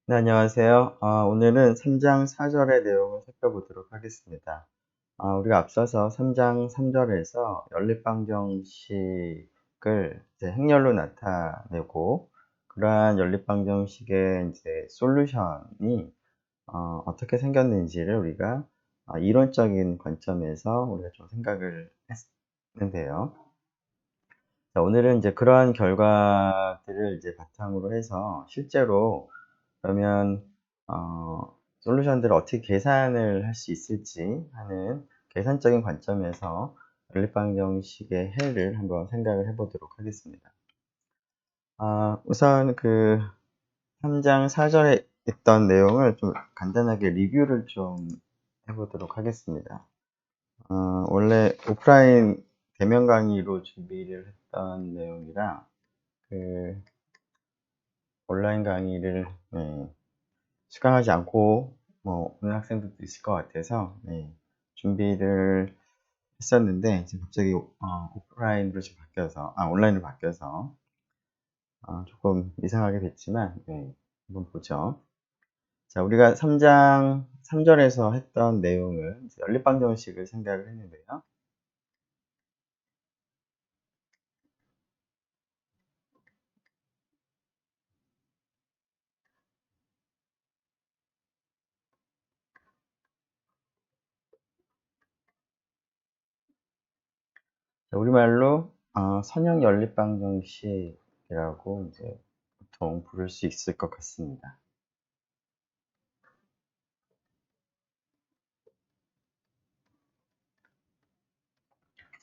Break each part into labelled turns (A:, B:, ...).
A: 네, 안녕하세요. 오늘은 3장 4절의 내용을 살펴보도록 하겠습니다. 우리가 앞서서 3장 3절에서 연립방정식을 이제 행렬로 나타내고, 그러한 연립방정식의 이제 솔루션이 어떻게 생겼는지를 우리가 이론적인 관점에서 우리가 좀 생각을 했는데요. 자, 오늘은 이제 그러한 결과들을 이제 바탕으로 해서 실제로 그러면 솔루션들을 어떻게 계산을 할 수 있을지 하는 계산적인 관점에서 연립방정식의 해를 한번 생각을 해보도록 하겠습니다. 우선 그 3장 4절에 있던 내용을 좀 간단하게 리뷰를 좀 해보도록 하겠습니다. 원래 오프라인 대면 강의로 준비를 했던 내용이라 그 온라인 강의를 수강하지 않고 오는 학생들도 있을 것 같아서 준비를 했었는데 지금 갑자기 오프라인으로 지금 바뀌어서 온라인으로 바뀌어서 조금 이상하게 됐지만 한번 보죠. 자, 우리가 3장 3절에서 했던 내용을 연립방정식을 생각을 했는데요. 자, 우리말로 선형 연립방정식이라고 이제 보통 부를 수 있을 것 같습니다.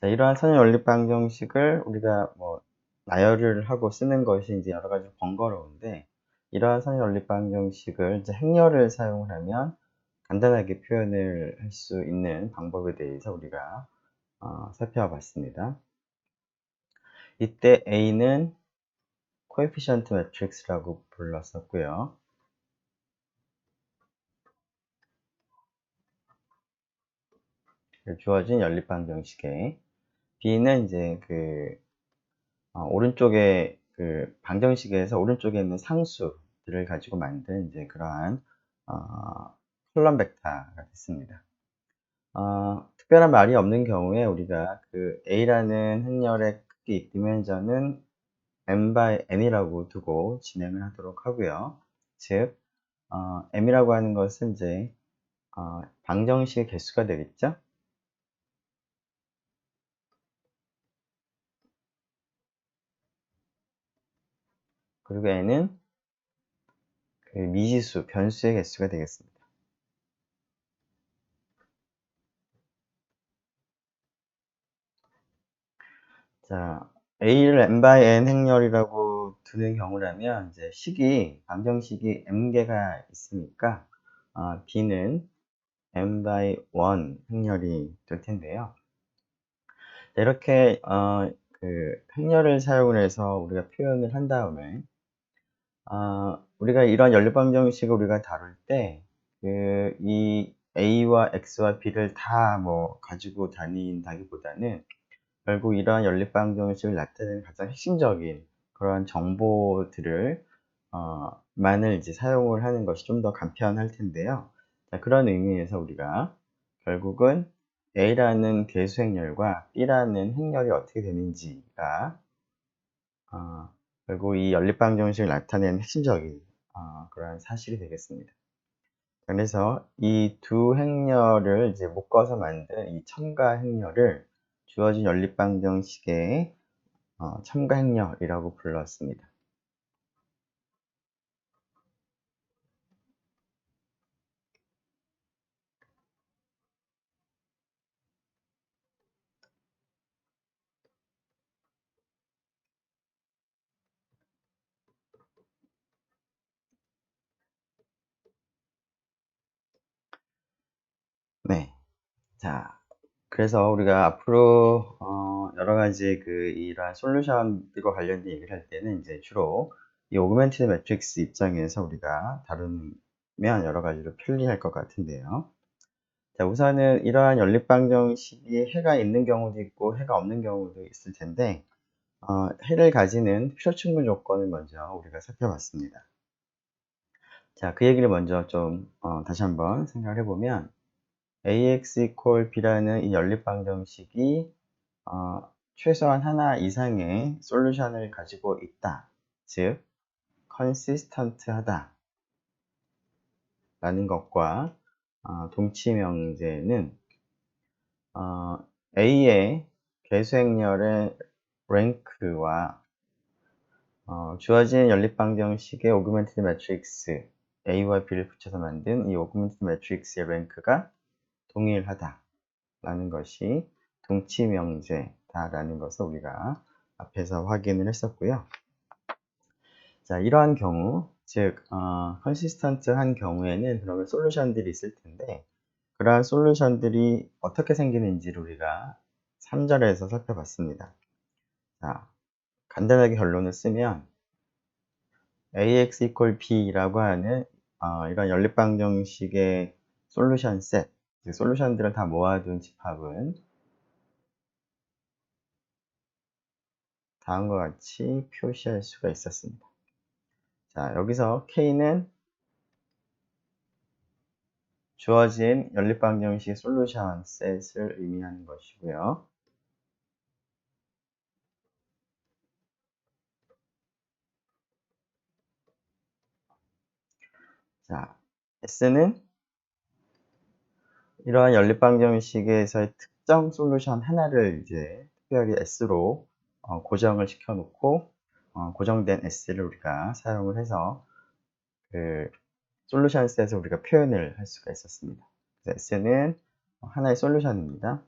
A: 자, 이러한 선형 연립방정식을 우리가 나열을 하고 쓰는 것이 이제 여러 가지 번거로운데, 이러한 선형 연립방정식을 이제 행렬을 사용을 하면 간단하게 표현을 할 수 있는 방법에 대해서 우리가 살펴봤습니다. 이때 A는 코에피션트 매트릭스라고 불렀었고요. 주어진 연립방정식에 B는 이제 오른쪽에 방정식에서 오른쪽에 있는 상수들을 가지고 만든 이제 그러한 컬럼 벡터가 됐습니다. 특별한 말이 없는 경우에 우리가 A라는 행렬의 크기 디멘전은 m by n이라고 두고 진행을 하도록 하고요. 즉 m이라고 하는 것은 이제 방정식의 개수가 되겠죠. 그리고 n은 미지수, 변수의 개수가 되겠습니다. 자, A를 m by n 행렬이라고 두는 경우라면 이제 방정식이 m개가 있으니까 B는 m by 1 행렬이 될 텐데요. 이렇게 행렬을 사용을 해서 우리가 표현을 한 다음에 우리가 이런 연립방정식을 우리가 다룰 때 이 A와 X와 B를 다 가지고 다닌다기보다는 결국 이러한 연립방정식을 나타내는 가장 핵심적인 그러한 정보들을 만을 이제 사용을 하는 것이 좀 더 간편할 텐데요. 자, 그런 의미에서 우리가 결국은 A라는 개수 행렬과 B라는 행렬이 어떻게 되는지가 결국 이 연립방정식을 나타내는 핵심적인 그러한 사실이 되겠습니다. 그래서 이 두 행렬을 이제 묶어서 만든 이 첨가 행렬을 주어진 연립방정식의 첨가 행렬이라고 불렀습니다. 네. 자, 그래서 우리가 앞으로 여러 가지 이러한 솔루션들과 관련된 얘기를 할 때는 이제 주로 이 오그멘티드 매트릭스 입장에서 우리가 다루면 여러 가지로 편리할 것 같은데요. 자, 우선은 이러한 연립방정식이 해가 있는 경우도 있고 해가 없는 경우도 있을 텐데 해를 가지는 필요충분 조건을 먼저 우리가 살펴봤습니다. 자, 그 얘기를 먼저 좀 다시 한번 생각을 해보면 ax equal b라는 이 연립방정식이 최소한 하나 이상의 솔루션을 가지고 있다. 즉, consistent하다 라는 것과 동치명제는 A의 개수행렬의 랭크와 주어진 연립방정식의 오그멘티드 매트릭스 A와 B를 붙여서 만든 이 오그멘티드 매트릭스의 랭크가 동일하다 라는 것이 동치명제다라는 것을 우리가 앞에서 확인을 했었고요. 자, 이러한 경우, 즉 컨시스턴트한 경우에는 그러면 솔루션들이 있을 텐데 그러한 솔루션들이 어떻게 생기는지를 우리가 3절에서 살펴봤습니다. 자, 간단하게 결론을 쓰면 ax equal b라고 하는 이런 연립방정식의 솔루션 셋, 즉 솔루션들을 다 모아둔 집합은 다음과 같이 표시할 수가 있었습니다. 자, 여기서 K는 주어진 연립방정식 솔루션 셋을 의미하는 것이고요. 자, S는 이러한 연립방정식에서의 특정 솔루션 하나를 이제 특별히 S로 고정을 시켜놓고 고정된 S를 우리가 사용을 해서 그 솔루션 셋을 우리가 표현을 할 수가 있었습니다. 그래서 S는 하나의 솔루션입니다.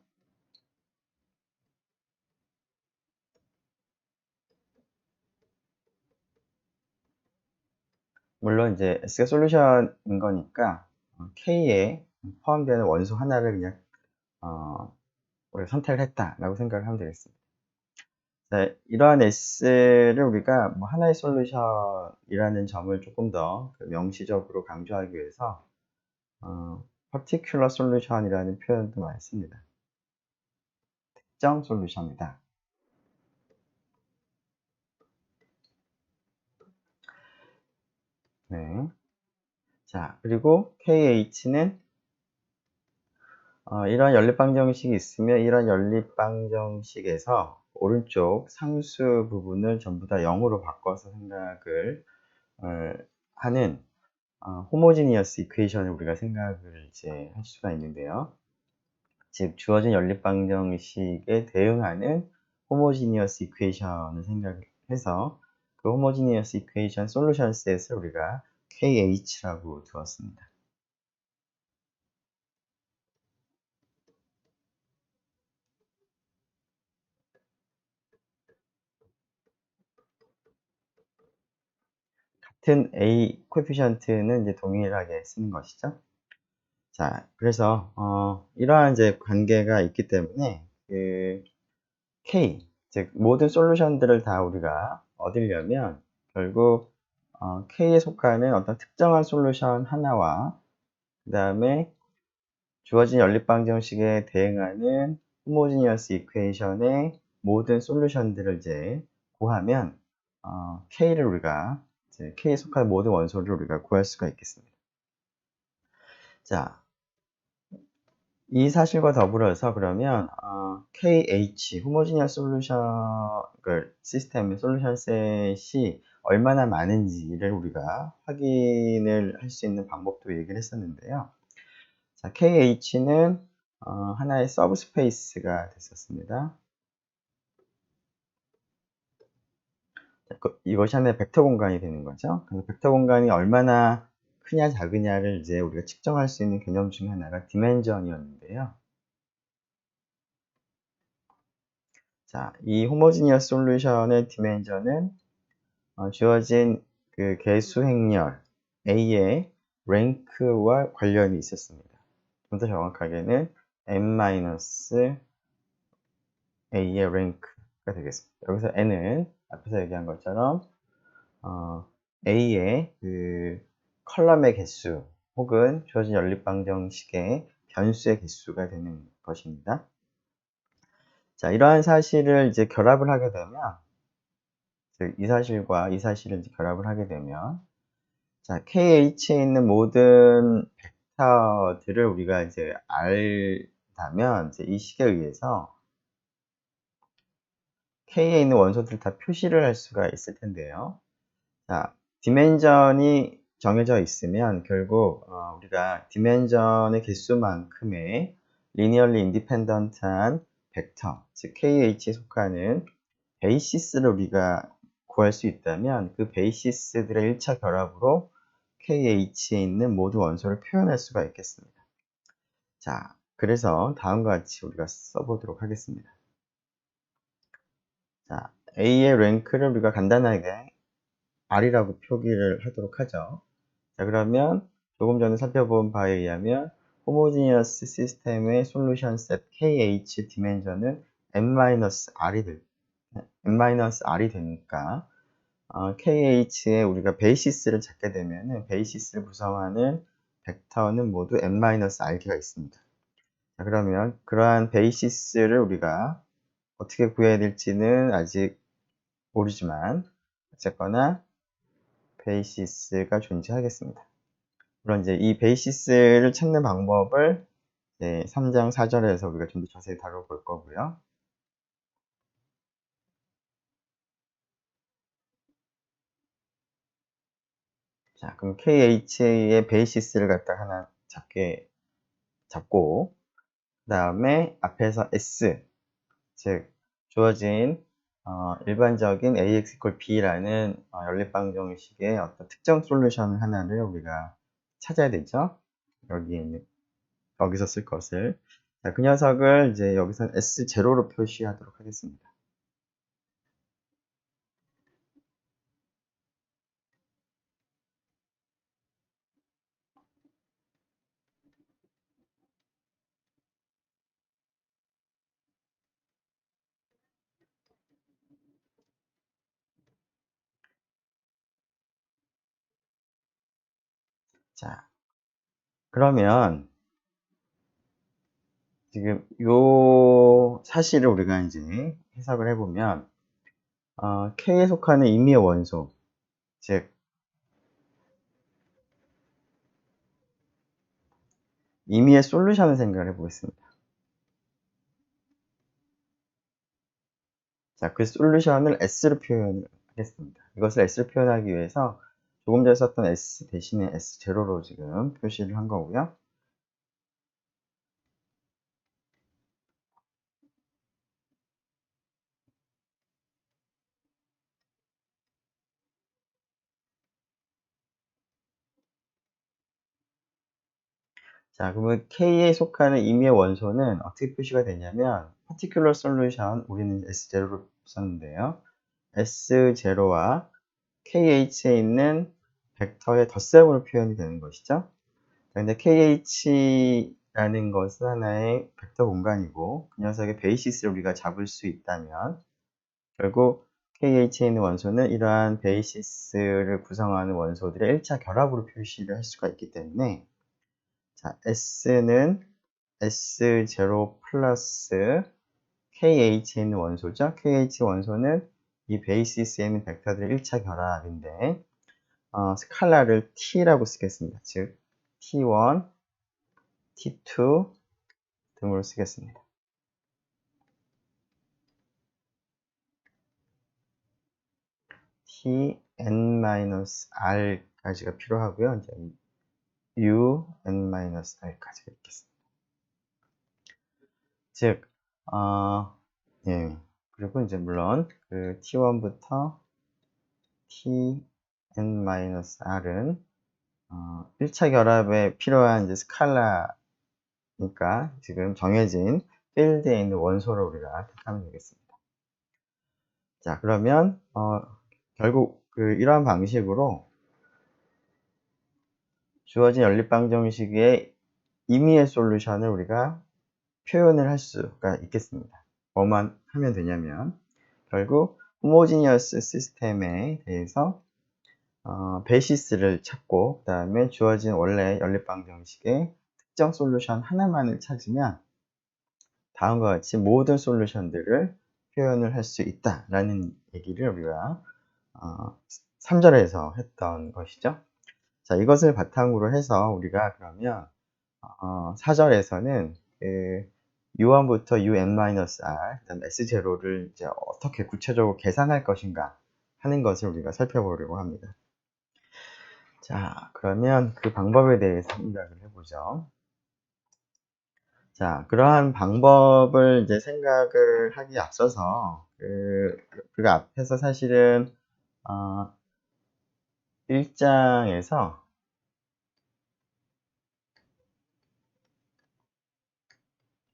A: 물론 이제 S가 솔루션인 거니까 K에 포함되는 원소 하나를 그냥 우리가 선택을 했다라고 생각을 하면 되겠습니다. 자, 이러한 S를 우리가 뭐 하나의 솔루션이라는 점을 조금 더 명시적으로 강조하기 위해서 particular solution이라는 표현도 많이 씁니다. 특정 솔루션이다. 네. 자, 그리고 KH는 이런 연립방정식이 있으면 이런 연립방정식에서 오른쪽 상수 부분을 전부 다 0으로 바꿔서 생각을 하는 호모지니어스 이퀘이션을 우리가 생각을 이제 할 수가 있는데요. 즉 주어진 연립방정식에 대응하는 호모지니어스 이퀘이션을 생각해서 그 호모지니어스 이퀘이션 솔루션 셋을 우리가 KH라고 두었습니다. 같은 A 코에피션트는 이제 동일하게 쓰는 것이죠. 자, 그래서 이러한 이제 관계가 있기 때문에 그 K, 즉 모든 솔루션들을 다 우리가 얻으려면 결국 K에 속하는 어떤 특정한 솔루션 하나와 그 다음에 주어진 연립방정식에 대응하는 호모지니어스 이퀘이션의 모든 솔루션들을 이제 구하면 K를 우리가 이제 K에 속한 모든 원소를 우리가 구할 수가 있겠습니다. 자, 이 사실과 더불어서 그러면 KH 호모지니어스 솔루션 시스템의 솔루션 셋이 얼마나 많은지를 우리가 확인을 할 수 있는 방법도 얘기를 했었는데요. 자, KH는 하나의 서브스페이스가 됐었습니다. 이것이 하나의 벡터 공간이 되는 거죠. 그래서 벡터 공간이 얼마나 크냐 작으냐를 이제 우리가 측정할 수 있는 개념 중에 하나가 디멘전이었는데요. 자, 이 호모지니어스 솔루션의 디멘전은 주어진 그 개수 행렬 A의 랭크와 관련이 있었습니다. 좀 더 정확하게는 n-A의 랭크가 되겠습니다. 여기서 n은 앞에서 얘기한 것처럼 A의 그 컬럼의 개수 혹은 주어진 연립방정식의 변수의 개수가 되는 것입니다. 자, 이러한 사실을 이제 결합을 하게 되면, 즉, 이 사실과 이 사실을 이제 결합을 하게 되면, 자, KH에 있는 모든 벡터들을 우리가 이제 알다면 이제 이 식에 의해서 K에 있는 원소들을 다 표시를 할 수가 있을 텐데요. 자, 디멘전이 정해져 있으면 결국 우리가 디멘전의 개수만큼의 리니얼리 인디펜던트한 벡터, 즉 KH에 속하는 베이시스를 우리가 구할 수 있다면 그 베이시스들의 1차 결합으로 KH에 있는 모든 원소를 표현할 수가 있겠습니다. 자, 그래서 다음과 같이 우리가 써보도록 하겠습니다. 자, A의 랭크를 우리가 간단하게 R이라고 표기를 하도록 하죠. 자, 그러면 조금 전에 살펴본 바에 의하면 호모지니어스 시스템의 솔루션 셋 KH 디멘전은 n-r이 되니까 KH에 우리가 베이시스를 찾게 되면은 베이시스를 구성하는 벡터는 모두 n-r개가 있습니다. 자, 그러면 그러한 베이시스를 우리가 어떻게 구해야 될지는 아직 모르지만 어쨌거나 베이시스가 존재하겠습니다. 물론 이제 이 베이시스를 찾는 방법을 3장 4절에서 우리가 좀 더 자세히 다뤄볼 거고요. 자, 그럼 KH의 베이시스를 갖다 하나 잡고 그 다음에 앞에서 S, 즉 주어진 일반적인 AX equal B라는 연립방정식의 어떤 특정 솔루션 하나를 우리가 찾아야 되죠. 여기서 쓸 것을. 자, 그 녀석을 이제 여기서 S0로 표시하도록 하겠습니다. 자, 그러면 지금 요 사실을 우리가 이제 해석을 해보면 K에 속하는 임의의 원소, 즉 임의의 솔루션을 생각을 해보겠습니다. 자, 그 솔루션을 S로 표현하겠습니다. 이것을 S로 표현하기 위해서 조금 전에 썼던 S 대신에 S0로 지금 표시를 한 거고요. 자, 그러면 K에 속하는 임의의 원소는 어떻게 표시가 되냐면 particular solution, 우리는 S0로 썼는데요. S0와 KH에 있는 벡터의 덧셈으로 표현이 되는 것이죠. 근데 KH라는 것은 하나의 벡터 공간이고 그 녀석의 베이시스를 우리가 잡을 수 있다면 결국 KH에 있는 원소는 이러한 베이시스를 구성하는 원소들의 1차 결합으로 표시를 할 수가 있기 때문에 자, S는 S0 플러스 KH에 있는 원소죠. KH 원소는 이 베이시스에 있는 벡터들의 1차 결합인데 스칼라를 T라고 쓰겠습니다. 즉 T1, T2 등으로 쓰겠습니다. Tn-R까지가 필요하고요. 이제 UN-R까지가 있겠습니다. 즉, 예. 그리고 이제 물론 그 T1부터 Tn-R은 1차 결합에 필요한 이제 스칼라니까 지금 정해진 필드에 있는 원소를 우리가 택하면 되겠습니다. 자, 그러면 결국 이러한 방식으로 주어진 연립방정식의 임의의 솔루션을 우리가 표현을 할 수가 있겠습니다. 뭐만 하면 되냐면 결국 호모지니어스 시스템에 대해서 베이시스를 찾고 그 다음에 주어진 원래 연립방정식의 특정 솔루션 하나만을 찾으면 다음과 같이 모든 솔루션들을 표현을 할 수 있다라는 얘기를 우리가 3절에서 했던 것이죠. 자, 이것을 바탕으로 해서 우리가 그러면 4절에서는 그 U1부터 UN-R, 그다음 S0를 이제 어떻게 구체적으로 계산할 것인가 하는 것을 우리가 살펴보려고 합니다. 자, 그러면 그 방법에 대해서 생각을 해보죠. 자, 그러한 방법을 이제 생각을 하기 앞서서 그 앞에서 사실은 1장에서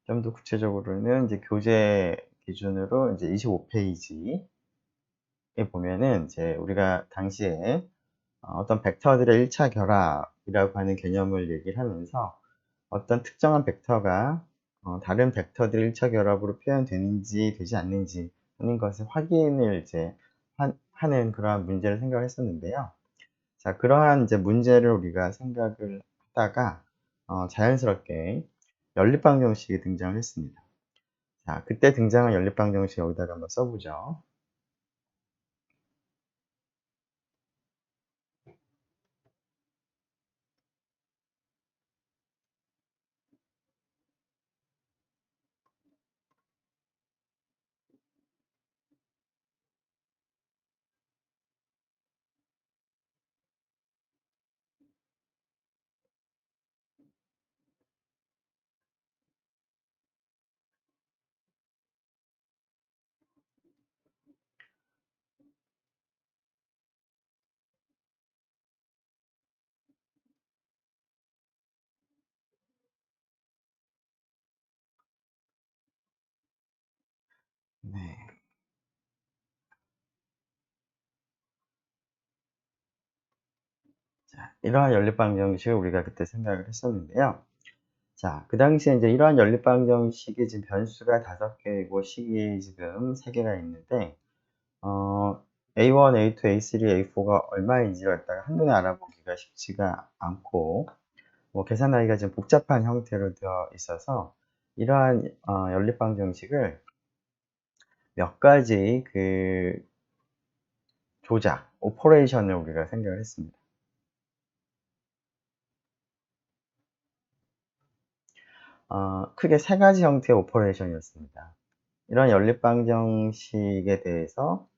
A: 좀 더 구체적으로는 이제 교재 기준으로 이제 25페이지에 보면은 이제 우리가 당시에 어떤 벡터들의 1차 결합이라고 하는 개념을 얘기를 하면서 어떤 특정한 벡터가 다른 벡터들의 1차 결합으로 표현되는지 되지 않는지 하는 것을 확인을 이제 하는 그러한 문제를 생각을 했었는데요. 자, 그러한 이제 문제를 우리가 생각을 하다가 자연스럽게 연립방 정식이 등장을 했습니다. 자, 그때 등장한 연립방 정식 여기다가 한번 써보죠. 네. 자, 이러한 연립방 정식을 우리가 그때 생각을 했었는데요. 자, 그 당시에 이제 이러한 연립방 정식이 지금 변수가 5개이고 식이 지금 3개가 있는데, A1, A2, A3, A4가 얼마인지를 갖다가 한눈에 알아보기가 쉽지가 않고, 뭐 계산하기가 좀 복잡한 형태로 되어 있어서, 이러한 연립방 정식을 몇 가지 그 조작, 오퍼레이션을 우리가 생각을 했습니다. 크게 3가지 형태의 오퍼레이션이었습니다. 이런 연립방 정식에 대해서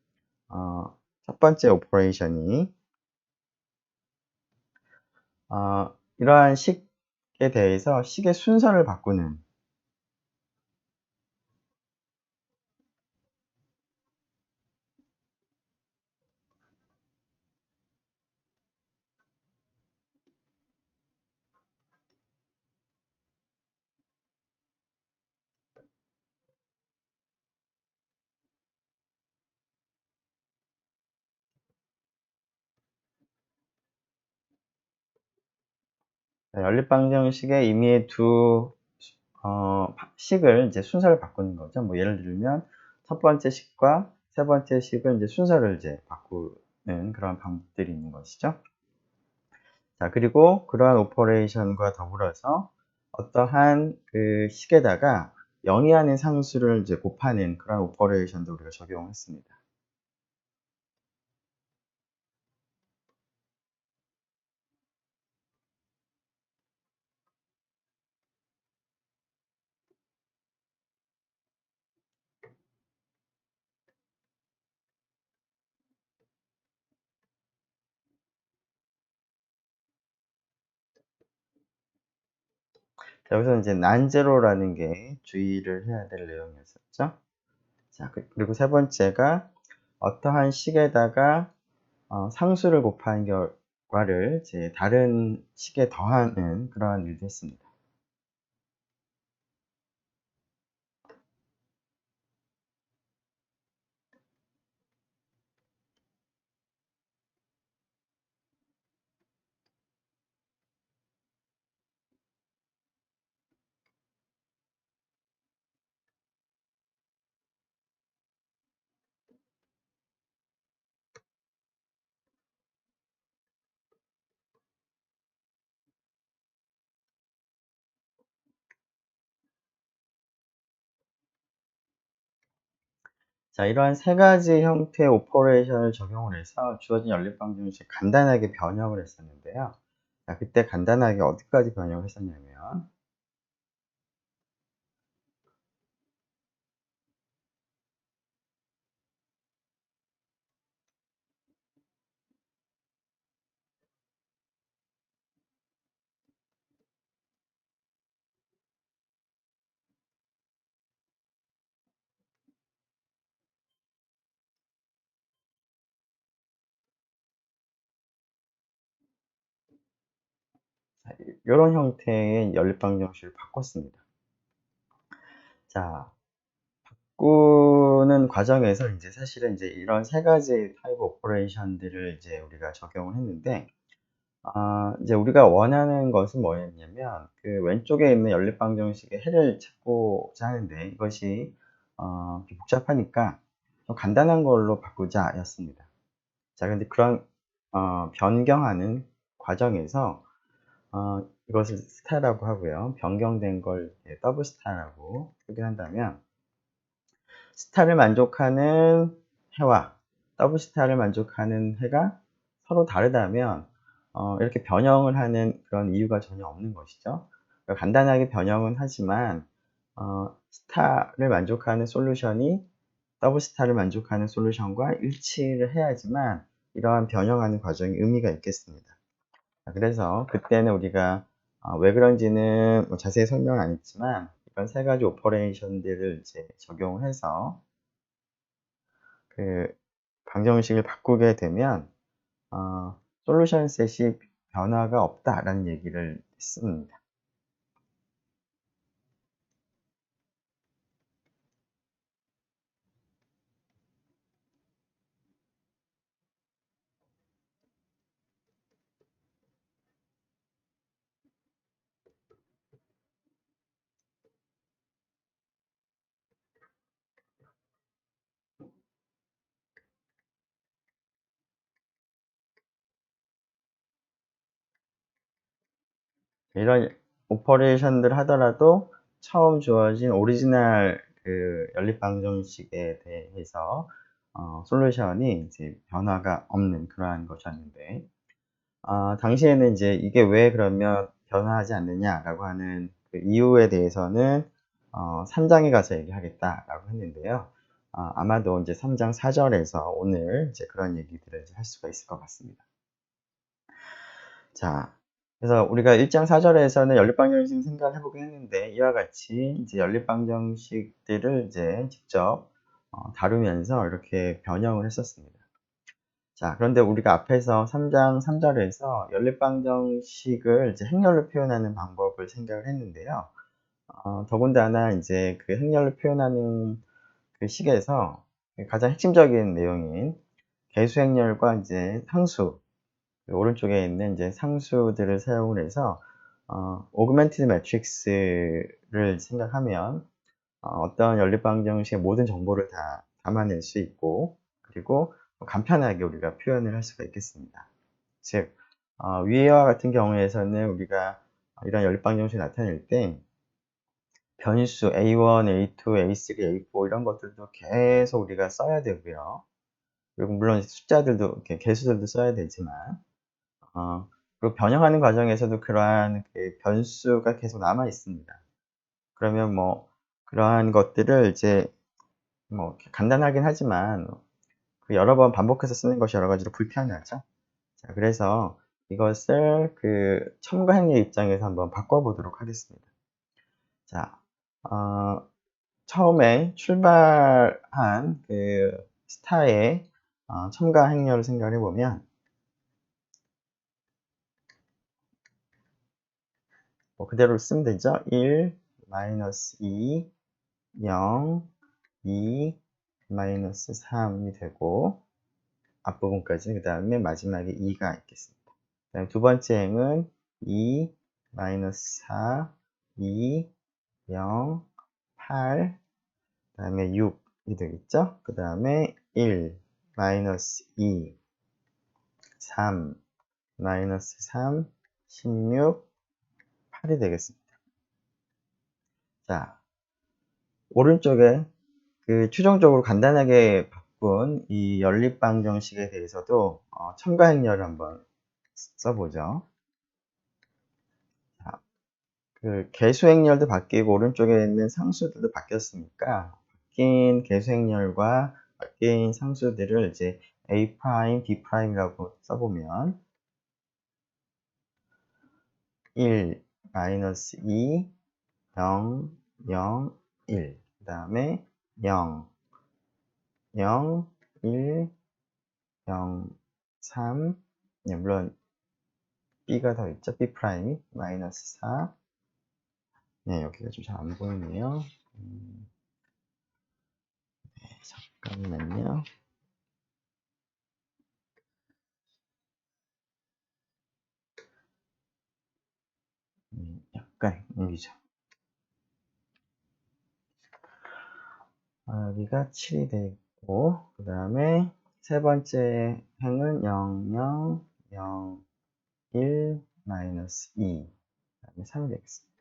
A: 첫 번째 오퍼레이션이 이러한 식에 대해서 식의 순서를 바꾸는, 연립방 정식의 임의의 두 식을 이제 순서를 바꾸는 거죠. 뭐 예를 들면 첫 번째 식과 세 번째 식을 이제 순서를 이제 바꾸는 그런 방법들이 있는 것이죠. 자, 그리고 그러한 오퍼레이션과 더불어서 어떠한 그 식에다가 영위하는 상수를 이제 곱하는 그런 오퍼레이션도 우리가 적용했습니다. 여기서 이제 난제로라는 게 주의를 해야 될 내용이었었죠. 자, 그리고 세 번째가 어떠한 식에다가 상수를 곱한 결과를 이제 다른 식에 더하는 그러한 일도 했습니다. 자, 이러한 3가지 형태의 오퍼레이션을 적용을 해서 주어진 연립방정식을 간단하게 변형을 했었는데요. 자, 그때 간단하게 어디까지 변형을 했었냐면, 이런 형태의 연립방정식을 바꿨습니다. 자, 바꾸는 과정에서 이제 사실은 이제 이런 세 가지 타입 오퍼레이션들을 이제 우리가 적용을 했는데, 이제 우리가 원하는 것은 뭐였냐면, 그 왼쪽에 있는 연립방정식의 해를 찾고자 하는데, 이것이, 복잡하니까 좀 간단한 걸로 바꾸자 였습니다. 자, 근데 그런, 변경하는 과정에서, 이것을 스타라고 하고요. 변경된 걸 더블 스타라고 표기한다면, 스타를 만족하는 해와 더블 스타를 만족하는 해가 서로 다르다면 이렇게 변형을 하는 그런 이유가 전혀 없는 것이죠. 그러니까 간단하게 변형은 하지만 스타를 만족하는 솔루션이 더블 스타를 만족하는 솔루션과 일치를 해야지만 이러한 변형하는 과정이 의미가 있겠습니다. 그래서 그때는 우리가 왜 그런지는 뭐 자세히 설명은 안 했지만 이런 세 가지 오퍼레이션들을 이제 적용을 해서 그 방정식을 바꾸게 되면 솔루션 셋이 변화가 없다라는 얘기를 했습니다. 이런 오퍼레이션들 하더라도 처음 주어진 오리지널 그 연립 방정식에 대해서 솔루션이 이제 변화가 없는 그러한 것이었는데 당시에는 이제 이게 왜 그러면 변화하지 않느냐라고 하는 그 이유에 대해서는 3장에 가서 얘기하겠다라고 했는데요. 아마도 이제 3장 4절에서 오늘 이제 그런 얘기들을 할 수가 있을 것 같습니다. 자, 그래서 우리가 1장 4절에서는 연립방정식 생각을 해보긴 했는데 이와 같이 이제 연립방정식들을 이제 직접 다루면서 이렇게 변형을 했었습니다. 자, 그런데 우리가 앞에서 3장 3절에서 연립방정식을 이제 행렬로 표현하는 방법을 생각을 했는데요. 더군다나 이제 그 행렬로 표현하는 그 식에서 가장 핵심적인 내용인 개수행렬과 이제 상수, 오른쪽에 있는 이제 상수들을 사용을 해서 오그멘티드 매트릭스를 생각하면 어떤 연립방정식의 모든 정보를 다 담아낼 수 있고 그리고 간편하게 우리가 표현을 할 수가 있겠습니다. 즉 위와 같은 경우에서는 우리가 이런 연립방정식을 나타낼 때 변수 A1, A2, A3, A4 이런 것들도 계속 우리가 써야 되고요. 그리고 물론 숫자들도 이렇게 개수들도 써야 되지만 그리고 변형하는 과정에서도 그러한 그 변수가 계속 남아 있습니다. 그러면 뭐 그러한 것들을 이제 뭐 간단하긴 하지만 그 여러 번 반복해서 쓰는 것이 여러 가지로 불편하죠. 자, 그래서 이것을 그 첨가행렬 입장에서 한번 바꿔보도록 하겠습니다. 자, 처음에 출발한 그 스타의 첨가 행렬을 생각을 해보면 뭐 그대로 쓰면 되죠. 1, 마이너스 2, 0, 2, 마이너스 3이 되고 앞부분까지 그 다음에 마지막에 2가 있겠습니다. 그 다음에 두 번째 행은 2, 마이너스 4, 2, 0, 8, 그 다음에 6이 되겠죠. 그 다음에 1, 마이너스 2, 3, 마이너스 3, 16, 8이 되겠습니다. 자, 오른쪽에 그 최종적으로 간단하게 바꾼 이 연립방정식에 대해서도 첨가행렬을 한번 써보죠. 그 개수 행렬도 바뀌고 오른쪽에 있는 상수들도 바뀌었으니까 바뀐 개수 행렬과 바뀐 상수들을 이제 A', B'이라고 써보면 1, 마이너스 2, 0, 0, 1. 그 다음에 0, 0, 1, 0, 3. 네, 물론 B가 더 있죠. B' 마이너스 4. 네, 여기가 좀 잘 안 보이네요. 잠깐만요. 약간 여기죠. 여기가 7이 되고, 그 다음에 세 번째 행은 0, 0, 0, 1, 마이너스 2. 그 다음에 3이 되겠습니다.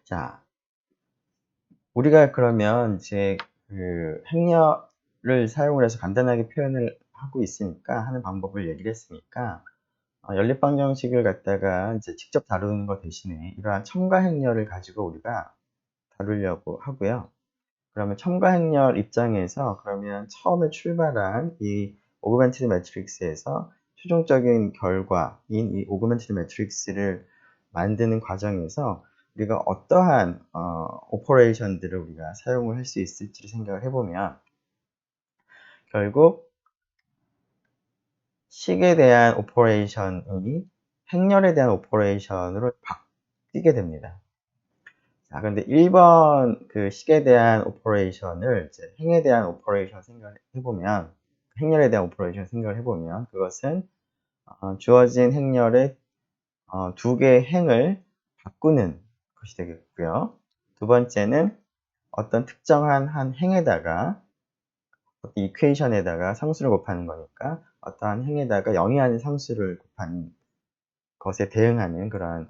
A: 자, 우리가 그러면 이제 그 행렬을 사용을 해서 간단하게 표현을 하고 있으니까, 하는 방법을 얘기를 했으니까, 연립방정식을 갖다가 이제 직접 다루는 것 대신에 이러한 첨가 행렬을 가지고 우리가 다루려고 하고요. 그러면 첨가 행렬 입장에서 그러면 처음에 출발한 이 오그멘티드 매트릭스에서 최종적인 결과인 이 오그멘티드 매트릭스를 만드는 과정에서 우리가 어떠한 오퍼레이션들을 우리가 사용을 할 수 있을지를 생각을 해보면 결국 식에 대한 오퍼레이션이 행렬에 대한 오퍼레이션으로 바뀌게 됩니다. 자, 그런데 1번 그 식에 대한 오퍼레이션을 이제 행에 대한 오퍼레이션 생각을 해보면, 행렬에 대한 오퍼레이션 생각을 해보면, 그것은 주어진 행렬의 두 개의 행을 바꾸는 것이 되겠고요. 두 번째는 어떤 특정한 한 행에다가, 어떤 이퀘이션에다가 상수를 곱하는 거니까, 어떠한 행에다가 영위하는 상수를 곱하는 것에 대응하는 그러한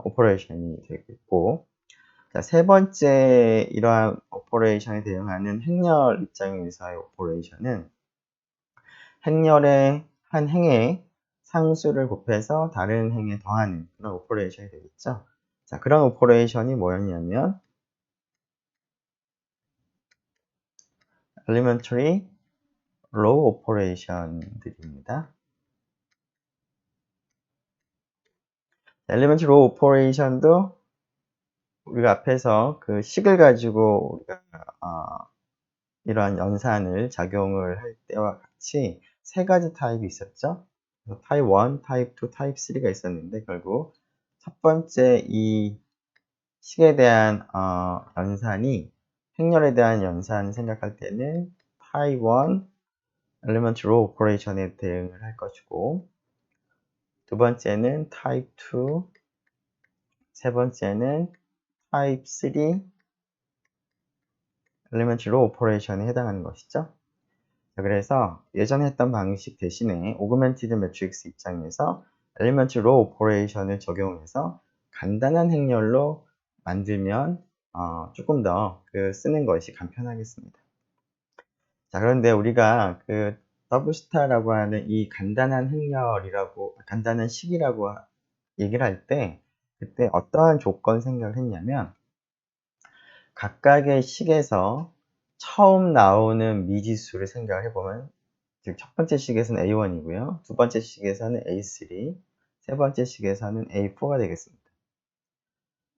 A: 오퍼레이션이 되겠고, 자, 세 번째 이러한 오퍼레이션에 대응하는 행렬 입장에서의 오퍼레이션은 행렬의 한 행에 상수를 곱해서 다른 행에 더하는 그런 오퍼레이션이 되겠죠. 자, 그런 오퍼레이션이 뭐였냐면 elementary row operation들입니다. elementary row operation도 우리가 앞에서 그 식을 가지고 우리가 이러한 연산을 작용을 할 때와 같이 세 가지 타입이 있었죠. 타입 1, 타입 2, 타입 3가 있었는데 결국 첫 번째 이 식에 대한 연산이 행렬에 대한 연산을 생각할 때는 타입 1 엘리먼트 로 오퍼레이션에 대응을 할 것이고, 두 번째는 타입 2, 세 번째는 타입 3 엘리먼트 로 오퍼레이션에 해당하는 것이죠. 그래서 예전에 했던 방식 대신에 오그멘티드 매트릭스 입장에서 엘리먼트 로 오퍼레이션을 적용해서 간단한 행렬로 만들면 조금 더 쓰는 것이 간편하겠습니다. 자, 그런데 우리가 그 더블스타라고 하는 이 간단한 행렬이라고, 간단한 식이라고 얘기를 할 때 그때 어떠한 조건 생각을 했냐면 각각의 식에서 처음 나오는 미지수를 생각을 해보면, 즉 첫 번째 식에서는 A1이고요. 두 번째 식에서는 A3, 세 번째 식에서는 A4가 되겠습니다.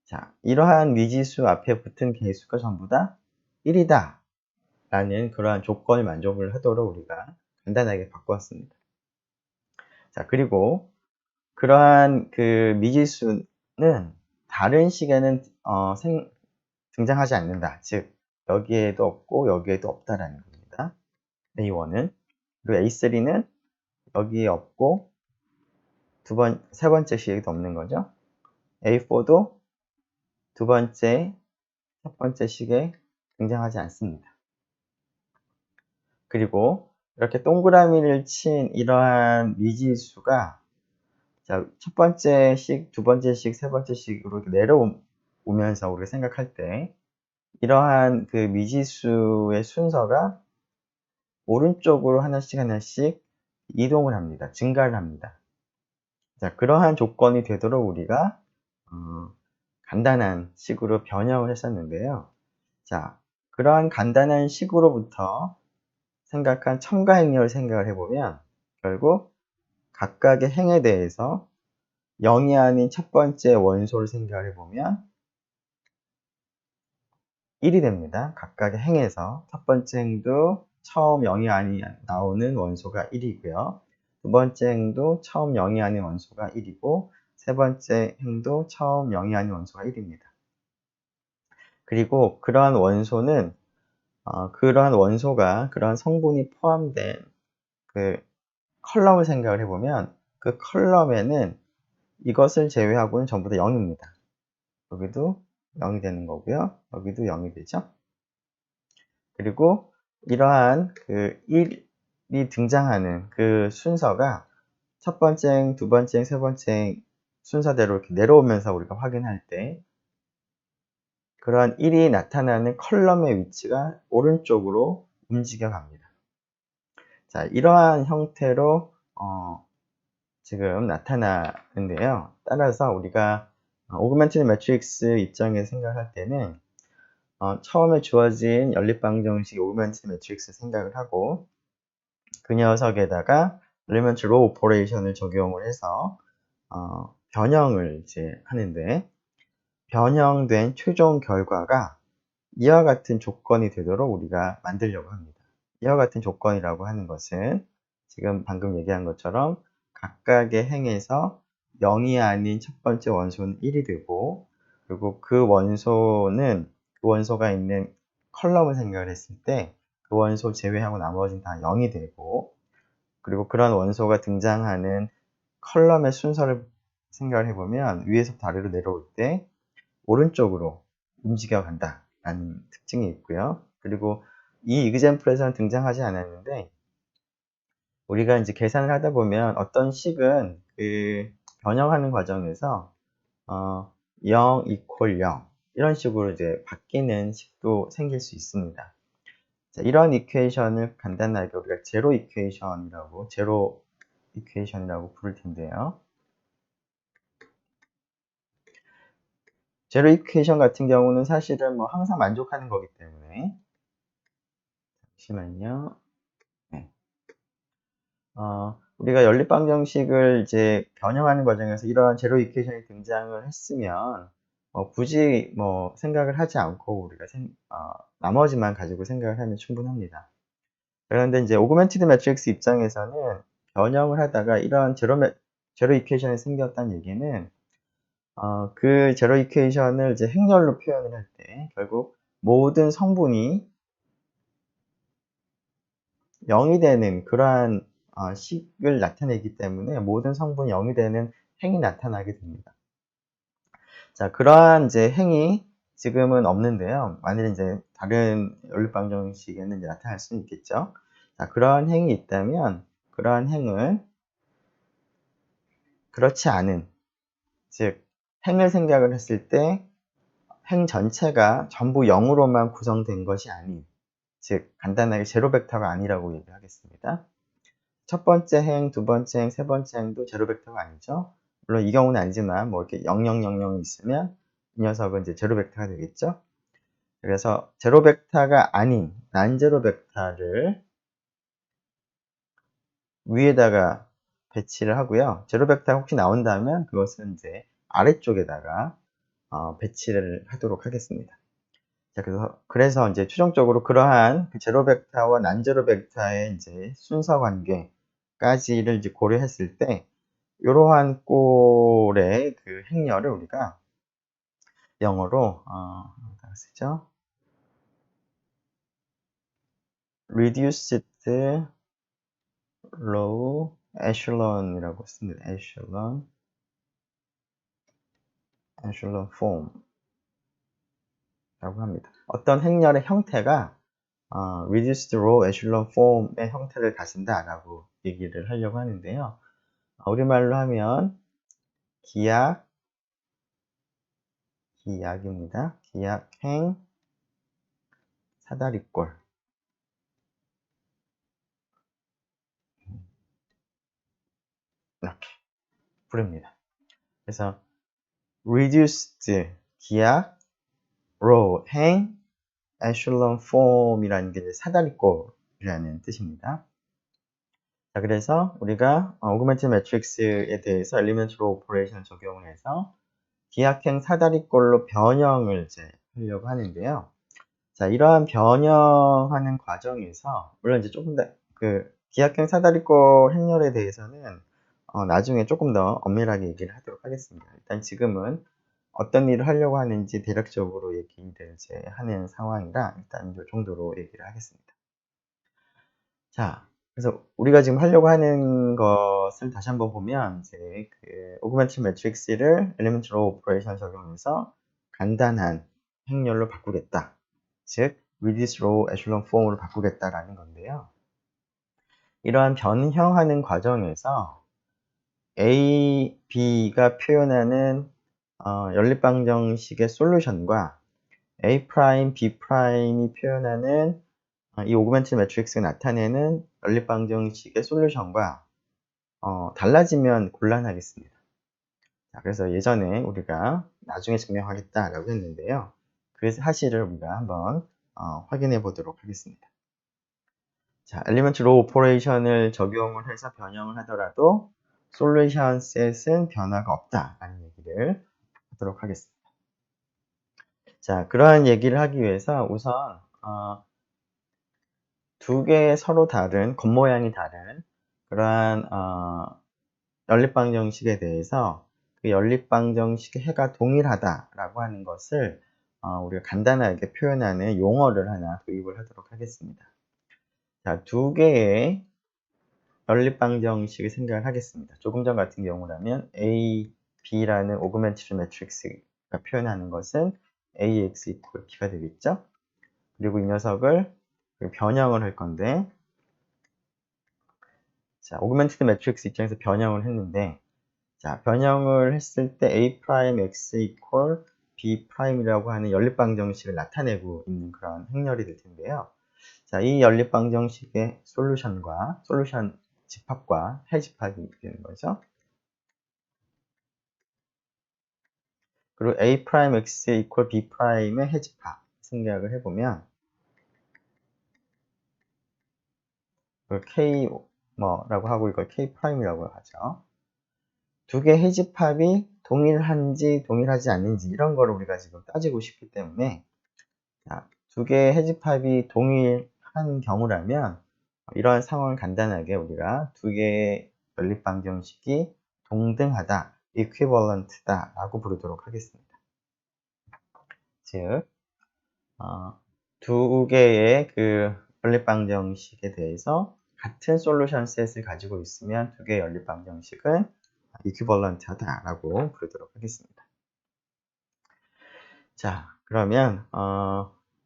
A: 자, 이러한 미지수 앞에 붙은 개수가 전부 다 1이다 라는 그러한 조건을 만족을 하도록 우리가 간단하게 바꾸었습니다. 자, 그리고 그러한 그 미지수는 다른 식에는 등장하지 않는다. 즉 여기에도 없고 여기에도 없다라는 겁니다. A1은. 그리고 A3는 여기에 없고 세 번째 식에도 없는 거죠. A4도 두 번째, 첫 번째 식에 등장하지 않습니다. 그리고 이렇게 동그라미를 친 이러한 미지수가 첫 번째 식, 두 번째 식, 세 번째 식으로 내려오면서 우리가 생각할 때 이러한 그 미지수의 순서가 오른쪽으로 하나씩 하나씩 이동을 합니다. 증가를 합니다. 자, 그러한 조건이 되도록 우리가 간단한 식으로 변형을 했었는데요. 자, 그러한 간단한 식으로부터 생각한 첨가 행렬을 생각을 해보면 결국 각각의 행에 대해서 0이 아닌 첫 번째 원소를 생각을 해보면 1이 됩니다. 각각의 행에서 첫 번째 행도 처음 0이 아닌 나오는 원소가 1이고요. 두 번째 행도 처음 0이 아닌 원소가 1이고 세 번째 행도 처음 0이 아닌 원소가 1입니다. 그리고 그러한 원소는 그러한 원소가 그러한 성분이 포함된 그 컬럼을 생각을 해보면 그 컬럼에는 이것을 제외하고는 전부 다 0입니다. 여기도 0이 되는 거고요. 여기도 0이 되죠. 그리고 이러한 그 1이 등장하는 그 순서가 첫 번째 행, 두 번째 행, 세 번째 행 순서대로 이렇게 내려오면서 우리가 확인할 때 그러한 1이 나타나는 컬럼의 위치가 오른쪽으로 움직여 갑니다. 자, 이러한 형태로 지금 나타나는데요. 따라서 우리가 오그멘티드 매트릭스 입장에서 생각할 때는 처음에 주어진 연립방정식 오그멘티드 매트릭스 생각을 하고 그 녀석에다가 엘리먼트 로 오퍼레이션을 적용을 해서 변형을 이제 하는데 변형된 최종 결과가 이와 같은 조건이 되도록 우리가 만들려고 합니다. 이와 같은 조건이라고 하는 것은 지금 방금 얘기한 것처럼 각각의 행에서 0이 아닌 첫 번째 원소는 1이 되고 그리고 그 원소가 있는 컬럼을 생각을 했을 때 그 원소 제외하고 나머지는 다 0이 되고 그리고 그런 원소가 등장하는 컬럼의 순서를 생각을 해보면 위에서부터 아래로 내려올 때 오른쪽으로 움직여 간다라는 특징이 있고요. 그리고 이 이그젬플에서는 등장하지 않았는데 우리가 이제 계산을 하다 보면 어떤 식은 그 변형하는 과정에서 0 이퀄 0 이런 식으로 이제 바뀌는 식도 생길 수 있습니다. 자, 이런 이퀘이션을 간단하게 우리가 제로 이퀘이션이라고 부를 텐데요. 제로 이퀘이션 같은 경우는 사실은 뭐 항상 만족하는 거기 때문에 잠시만요. 네. 우리가 연립방정식을 이제 변형하는 과정에서 이러한 제로 이퀘이션이 등장을 했으면 굳이 뭐 생각을 하지 않고 우리가 나머지만 가지고 생각을 하면 충분합니다. 그런데 이제 오그멘티드 매트릭스 입장에서는 변형을 하다가 이러한 제로 이퀘이션이 생겼다는 얘기는 그 제로 이퀘이션을 이제 행렬로 표현을 할 때 결국 모든 성분이 0이 되는 그러한 식을 나타내기 때문에 모든 성분이 0이 되는 행이 나타나게 됩니다. 자, 그러한 이제 행이 지금은 없는데요. 만일 이제 다른 연립방정식에는 이제 나타날 수는 있겠죠. 자, 그러한 행이 있다면 그러한 행을 그렇지 않은, 즉 행을 생각을 했을 때 행 전체가 전부 0으로만 구성된 것이 아닌, 즉 간단하게 제로 벡터가 아니라고 얘기하겠습니다. 첫 번째 행, 두 번째 행, 세 번째 행도 제로 벡터가 아니죠. 물론 이 경우는 아니지만 뭐 이렇게 0000이 있으면 이 녀석은 이제 제로 벡터가 되겠죠. 그래서 제로 벡터가 아닌 난제로 벡터를 위에다가 배치를 하고요. 제로 벡터가 혹시 나온다면 그것은 이제 아래쪽에다가 배치를 하도록 하겠습니다. 자, 그래서 이제 최종적으로 그러한 그 제로 벡터와 난제로 벡터의 이제 순서 관계까지를 이제 고려했을 때 이러한 꼴의 그 행렬을 우리가 영어로 쓰죠. Reduced Row Echelon이라고 씁니다. Echelon Form 라고 합니다. 어떤 행렬의 형태가 Reduced Row Echelon Form의 형태를 가진다라고 얘기를 하려고 하는데요. 우리말로 하면 기약입니다. 기약행 사다리꼴. 이렇게 부릅니다. 그래서 reduced 기약, row 행, echelon form이라는 게 사다리꼴이라는 뜻입니다. 자, 그래서 우리가 augmented matrix에 대해서 elementary operation 적용을 해서 기약행 사다리꼴로 변형을 이제 하려고 하는데요. 자, 이러한 변형하는 과정에서 물론 이제 조금 더 기약행 사다리꼴 행렬에 대해서는 나중에 조금 더 엄밀하게 얘기를 하도록 하겠습니다. 일단 지금은 어떤 일을 하려고 하는지 대략적으로 얘기를 이제 하는 상황이라 일단 이 정도로 얘기를 하겠습니다. 자, 그래서 우리가 지금 하려고 하는 것을 다시 한번 보면 이제 augmented matrix를 elementary row operation 적용해서 간단한 행렬로 바꾸겠다. 즉 reduce row echelon form으로 바꾸겠다라는 건데요. 이러한 변형하는 과정에서 A, B가 표현하는 연립방정식의 솔루션과 A', B'이 표현하는 이 오그멘티드 매트릭스가 나타내는 연립방정식의 솔루션과 달라지면 곤란하겠습니다. 자, 그래서 예전에 우리가 나중에 증명하겠다라고 했는데요. 그 사실을 우리가 한번 확인해 보도록 하겠습니다. 자, 엘리먼트 로우 오퍼레이션을 적용을 해서 변형을 하더라도 솔루션 셋은 변화가 없다라는 얘기를 하도록 하겠습니다. 자, 그러한 얘기를 하기 위해서 우선 두 개의 서로 다른 겉모양이 다른 그러한 연립방정식에 대해서 그 연립방정식의 해가 동일하다라고 하는 것을 우리가 간단하게 표현하는 용어를 하나 도입을 하도록 하겠습니다. 자, 두 개의 연립방정식을 생각을 하겠습니다. 조금 전 같은 경우라면 A, B라는 오그멘티드 매트릭스가 표현하는 것은 AX equal B가 되겠죠? 그리고 이 녀석을 변형을 할 건데, 자, 오그멘티드 매트릭스 입장에서 변형을 했는데, 자, 변형을 했을 때 A' X equal B' 이라고 하는 연립방정식을 나타내고 있는 그런 행렬이 될 텐데요. 자, 이 연립방정식의 솔루션 집합과 해집합이 되는 거죠. 그리고 A' X equal B'의 해집합 생각을 해보면 이걸 K 뭐라고 하고 이걸 K'이라고 하죠. 두 개 해집합이 동일한지 동일하지 않는지 이런 거를 우리가 지금 따지고 싶기 때문에 두 개의 해집합이 동일한 경우라면 이러한 상황을 간단하게 우리가 두 개의 연립방정식이 동등하다, equivalent다 라고 부르도록 하겠습니다. 즉, 두 개의 연립방정식에 대해서 같은 솔루션 셋을 가지고 있으면 두 개의 연립방정식은 equivalent하다 라고 부르도록 하겠습니다. 자, 그러면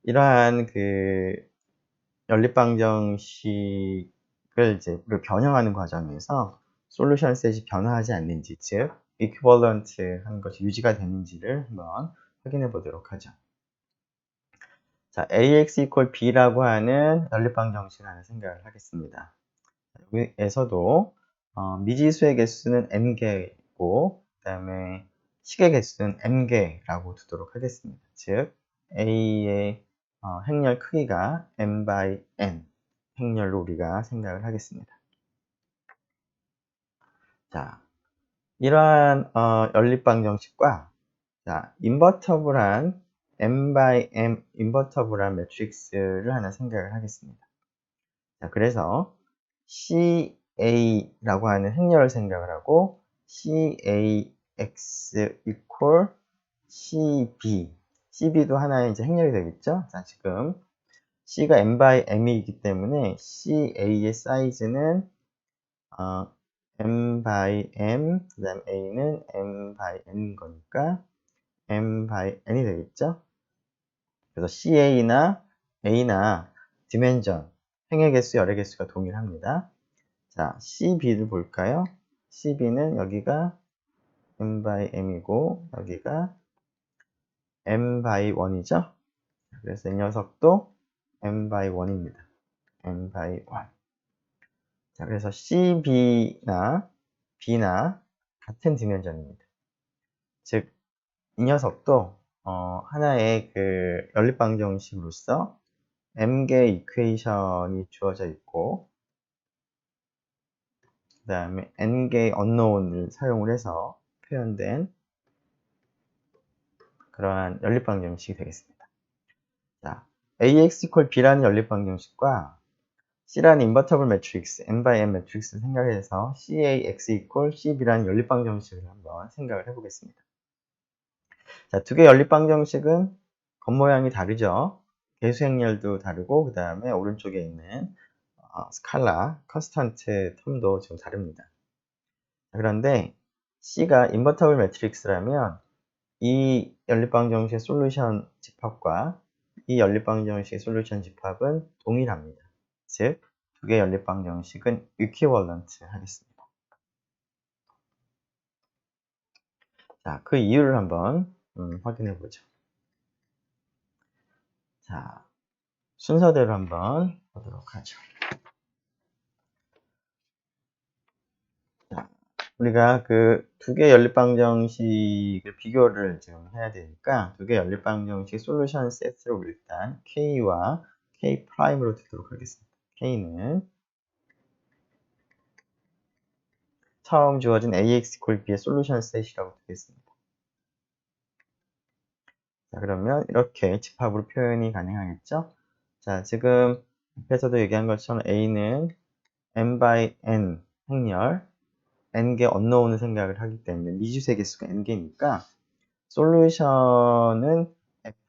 A: 이러한 연립방정식을 이제 변형하는 과정에서 솔루션 셋이 변화하지 않는지, 즉 equivalent 한 것이 유지가 되는지를 한번 확인해 보도록 하죠. 자, AX equal B라고 하는 연립방정식을 하나 생각을 하겠습니다. 여기에서도 미지수의 개수는 n개고 그 다음에 식의 개수는 n개라고 두도록 하겠습니다. 즉 A의 행렬 크기가 n by n 행렬로 우리가 생각을 하겠습니다. 자, 이러한 연립방정식과 인버터블한 n by m 인버터블한 매트릭스를 하나 생각을 하겠습니다. 자, 그래서 CA라고 하는 행렬을 생각을 하고 CAX equal CB CB도 하나의 이제 행렬이 되겠죠? 자, 지금 C가 n by m이기 때문에 CA의 사이즈는 m by m, 그 다음 A는 m by n인 거니까 m by n이 되겠죠? 그래서 CA나 A나 디멘전, 행의 개수, 열의 개수가 동일합니다. 자, CB를 볼까요? CB는 여기가 m by m이고 여기가 m by 1이죠? 그래서 이 녀석도 m by 1입니다. m by 1. 자, 그래서 CB나 B나 같은 디멘전입니다. 즉, 이 녀석도 하나의 그 연립방정식으로서 m개의 이퀘이션이 주어져 있고, 그 다음에 n개의 언노운을 사용을 해서 표현된 그러한 연립방정식이 되겠습니다. 자, ax equal b라는 연립방정식과 C라는 인버터블 매트릭스, n by n 매트릭스를 생각해서 CAX equal CB라는 연립방정식을 한번 생각을 해보겠습니다. 자, 두 개의 연립방정식은 겉모양이 다르죠. 개수행렬도 다르고, 그 다음에 오른쪽에 있는 스칼라, 컨스턴트 텀도 좀 다릅니다. 그런데 C가 인버터블 매트릭스라면 이 연립방정식의 솔루션 집합과 이 연립방정식의 솔루션 집합은 동일합니다. 즉, 두 개의 연립방정식은 equivalent 하겠습니다. 자, 그 이유를 한번 확인해 보죠. 자, 순서대로 한번 보도록 하죠. 자, 우리가 그 두 개의 연립방정식을 비교를 지금 해야 되니까 두 개의 연립방정식 솔루션 세트를 일단 K와 K'으로 두도록 하겠습니다. K는 처음 주어진 AX equal B의 솔루션 셋이라고 두겠습니다. 자, 그러면 이렇게 집합으로 표현이 가능하겠죠? 자, 지금 앞에서도 얘기한 것처럼 A는 n by n 행렬, n개 언노운을 생각을 하기 때문에 미주세 개수가 n개니까 솔루션은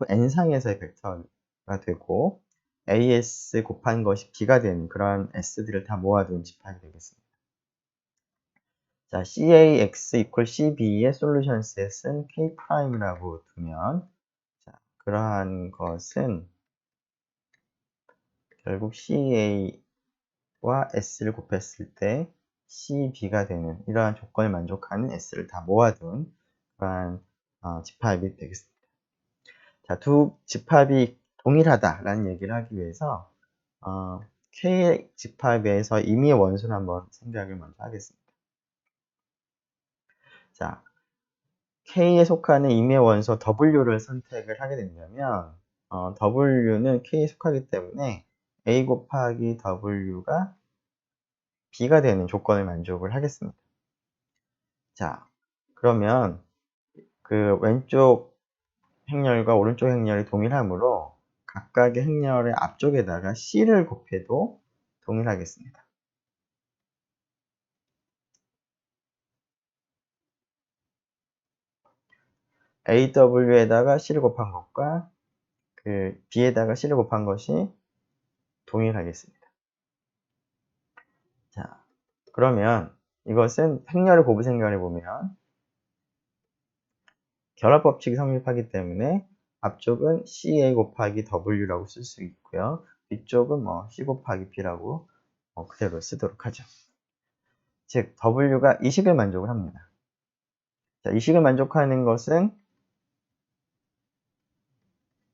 A: fn상에서의 벡터가 되고 as 곱한 것이 b가 되는 그런 s들을 다 모아둔 집합이 되겠습니다. 자, cax equal cb의 솔루션 셋은 k'이라고 두면, 자, 그러한 것은 결국 ca와 s를 곱했을 때 cb가 되는 이러한 조건을 만족하는 s를 다 모아둔 그러한 집합이 되겠습니다. 자, 두 집합이 동일하다라는 얘기를 하기 위해서 K 집합에서 임의의 원소를 한번 생각을 먼저 하겠습니다. 자, K에 속하는 임의의 원소 W를 선택을 하게 된다면 W는 K에 속하기 때문에 A 곱하기 W가 B가 되는 조건을 만족을 하겠습니다. 자, 그러면 그 왼쪽 행렬과 오른쪽 행렬이 동일하므로 각각의 행렬의 앞쪽에다가 C를 곱해도 동일하겠습니다. AW에다가 C를 곱한 것과 그 B에다가 C를 곱한 것이 동일하겠습니다. 자, 그러면 이것은 행렬을 곱을 생각을 해보면 결합법칙이 성립하기 때문에 앞쪽은 CA 곱하기 W라고 쓸 수 있고요. 뒤쪽은 뭐 C 곱하기 B라고 그대로 쓰도록 하죠. 즉, W가 이 식을 만족을 합니다. 자, 이 식을 만족하는 것은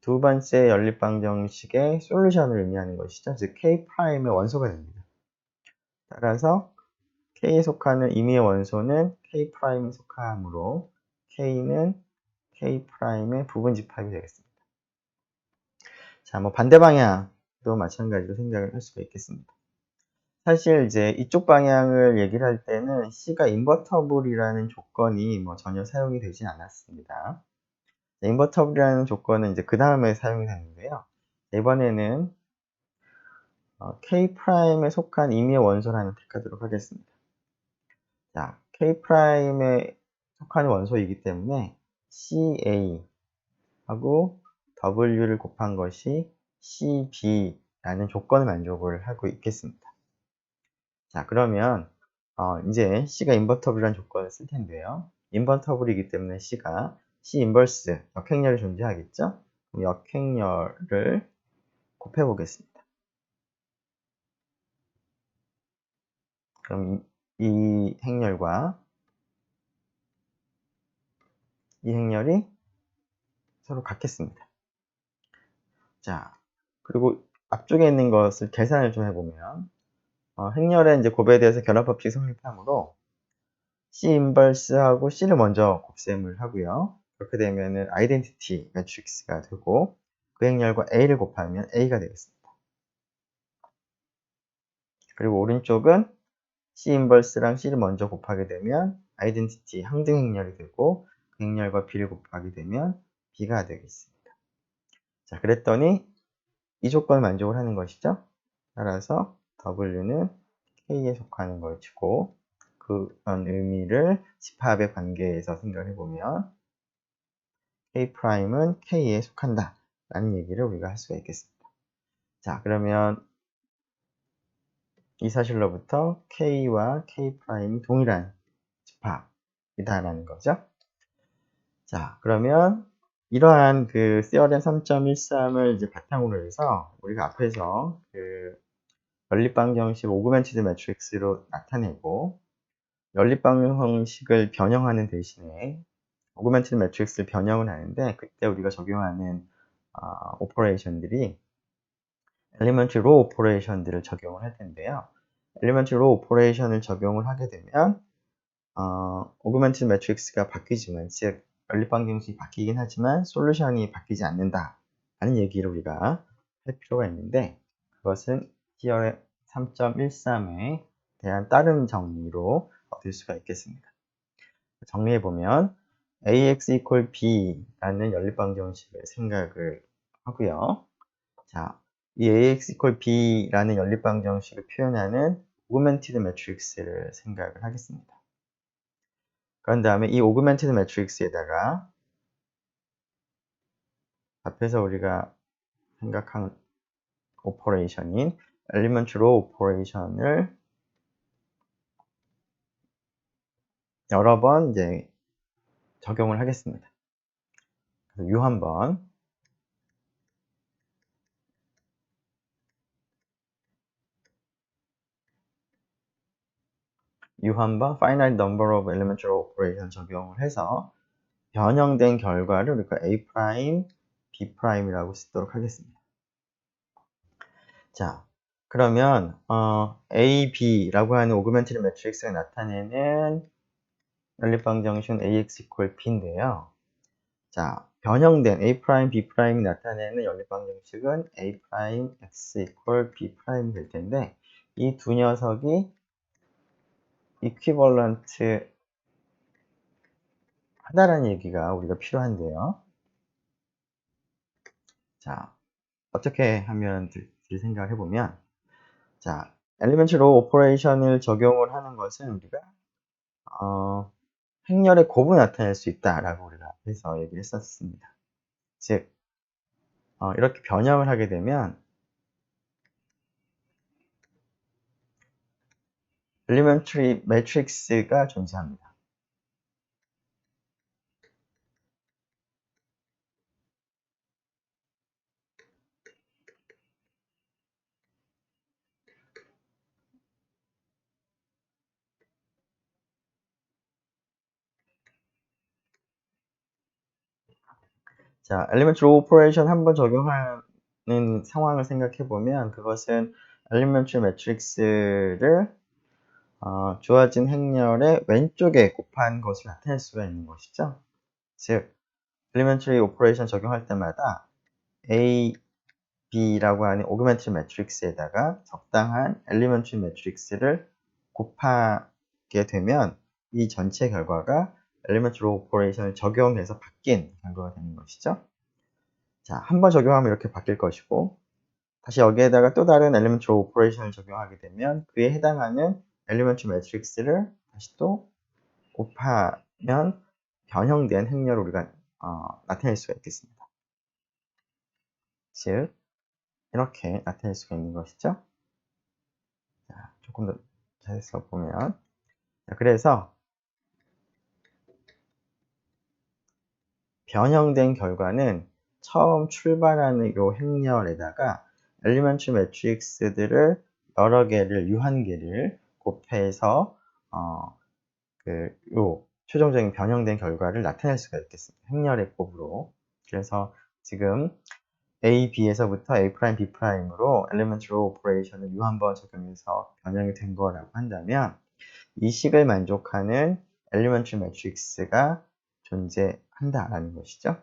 A: 두 번째 연립방정식의 솔루션을 의미하는 것이죠. 즉, K'의 원소가 됩니다. 따라서 K에 속하는 임의의 원소는 K'에 속하므로 K는 K'의 부분 집합이 되겠습니다. 자, 뭐 반대 방향도 마찬가지로 생각을 할 수가 있겠습니다. 사실 이제 이쪽 방향을 얘기를 할 때는 C가 인버터블이라는 조건이 뭐 전혀 사용이 되진 않았습니다. 인버터블이라는 조건은 이제 그 다음에 사용이 되는데요. 이번에는 K'에 속한 임의의 원소를 하나 택하도록 하겠습니다. 자, K'에 속하는 원소이기 때문에 CA하고 W를 곱한 것이 CB라는 조건을 만족을 하고 있겠습니다. 자, 그러면 이제 C가 인버터블이라는 조건을 쓸 텐데요. 인버터블이기 때문에 C가 C 인버스 역행렬이 존재하겠죠? 그럼 역행렬을 곱해 보겠습니다. 그럼 이 행렬과 이 행렬이 서로 같겠습니다. 자, 그리고 앞쪽에 있는 것을 계산을 좀 해보면 행렬의 이제 곱에 대해서 결합법칙이 성립하므로 C 인버스하고 C를 먼저 곱셈을 하고요. 그렇게 되면은 아이덴티티 매트릭스가 되고 그 행렬과 A를 곱하면 A가 되겠습니다. 그리고 오른쪽은 C 인버스랑 C를 먼저 곱하게 되면 아이덴티티 항등 행렬이 되고 그 행렬과 B를 곱하게 되면 B가 되겠습니다. 자, 그랬더니 이 조건을 만족을 하는 것이죠. 따라서 W는 K에 속하는 것이고 그런 의미를 집합의 관계에서 생각해 보면 K'은 K에 속한다 라는 얘기를 우리가 할 수가 있겠습니다. 자, 그러면 이 사실로부터 K와 K'이 동일한 집합이다라는 거죠. 자, 그러면 이러한 그 theorem 3.13을 이제 바탕으로 해서 우리가 앞에서 그 연립방 정식 오그멘티드 매트릭스로 나타내고 연립방 형식을 변형하는 대신에 오그멘티드 매트릭스를 변형을 하는데 그때 우리가 적용하는 오퍼레이션들이 엘리먼트 로 오퍼레이션들을 적용을 할 텐데요. 엘리먼트 로 오퍼레이션을 적용을 하게 되면 오그멘티드 매트릭스가 바뀌지만 즉 연립방 정식이 바뀌긴 하지만 솔루션이 바뀌지 않는다 라는 얘기를 우리가 할 필요가 있는데 그것은 티어렘 3.13에 대한 다른 정리로 얻을 수가 있겠습니다. 정리해보면 ax equal b라는 연립방 정식을 생각을 하고요. 자, 이 ax equal b라는 연립방 정식을 표현하는 오그멘티드 매트릭스를 생각을 하겠습니다. 그런 다음에 이 오그멘티드 매트릭스에다가 앞에서 우리가 생각한 오퍼레이션인 엘리먼트 로 오퍼레이션을 여러 번 이제 적용을 하겠습니다. 그래서 U 한 번, U 한 번, finite number of elementary operation 적용을 해서 변형된 결과를 우리가 A', B'이라고 쓰도록 하겠습니다. 자, 그러면 A, B라고 하는 오그멘티드 매트릭스가 나타내는 연립방 정식은 AX equal B인데요. 자, 변형된 A', B'이 나타내는 연립방 정식은 A', X equal B'이 될 텐데 이 두 녀석이 이퀴벌런트 하다라는 얘기가 우리가 필요한데요. 자, 어떻게 하면 될지 생각을 해보면 자, 엘리멘트 로 오퍼레이션을 적용을 하는 것은 우리가 행렬의 곱을 나타낼 수 있다라고 우리가 앞에서 얘기를 했었습니다. 즉, 이렇게 변형을 하게 되면 엘리멘트리 매트릭스가 존재합니다. 자, 엘리멘트 로 오퍼레이션 한번 적용하는 상황을 생각해 보면 그것은 엘리멘트리 매트릭스를 주어진 행렬의 왼쪽에 곱한 것을 나타낼 수가 있는 것이죠. 즉, 엘리멘트리 오퍼레이션 적용할 때마다 A, B라고 하는 오그멘트 매트릭스에다가 적당한 엘리멘트리 매트릭스를 곱하게 되면 이 전체 결과가 엘리멘트리 오퍼레이션을 적용해서 바뀐 결과가 되는 것이죠. 자, 한 번 적용하면 이렇게 바뀔 것이고 다시 여기에다가 또 다른 엘리멘트리 오퍼레이션을 적용하게 되면 그에 해당하는 엘리멘트리 매트릭스를 다시 또 곱하면 변형된 행렬을 우리가 나타낼 수가 있겠습니다. 즉, 이렇게 나타낼 수가 있는 것이죠. 자, 조금 더 자세히 써보면 자, 그래서 변형된 결과는 처음 출발하는 이 행렬에다가 엘리먼트 매트릭스들을 여러 개를 유한개를 곱해서 요 최종적인 변형된 결과를 나타낼 수가 있겠습니다. 행렬의 곱으로. 그래서 지금 A, B에서부터 A', B'으로 엘리먼트 로 오퍼레이션을 U 한 번 적용해서 변형이 된 거라고 한다면 이 식을 만족하는 엘리먼트리 매트릭스가 존재한다라는 것이죠.